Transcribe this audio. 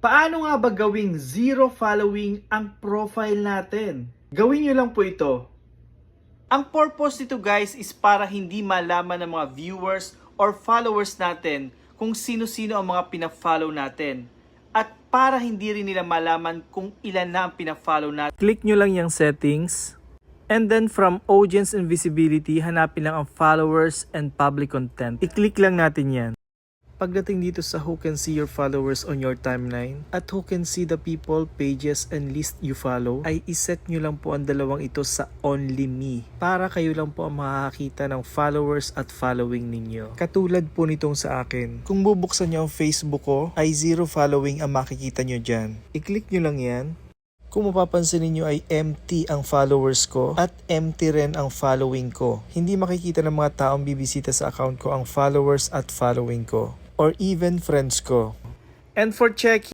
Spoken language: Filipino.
Paano nga ba gawing zero following ang profile natin? Gawin nyo lang po ito. Ang purpose nito guys is para hindi malaman ng mga viewers or followers natin kung sino-sino ang mga pina-follow natin. At para hindi rin nila malaman kung ilan na ang pina-follow natin. Click nyo lang yung settings. And then from audience and visibility, hanapin lang ang followers and public content. I-click lang natin yan. Pagdating dito sa who can see your followers on your timeline at who can see the people, pages, and list you follow, ay iset nyo lang po ang dalawang ito sa only me para kayo lang po ang makakita ng followers at following ninyo. Katulad po nitong sa akin. Kung bubuksan nyo ang Facebook ko, ay zero following ang makikita nyo dyan. I-click nyo lang yan. Kung mapapansin niyo ay empty ang followers ko at empty rin ang following ko. Hindi makikita ng mga taong bibisita sa account ko ang followers at following ko or even friends ko. And for check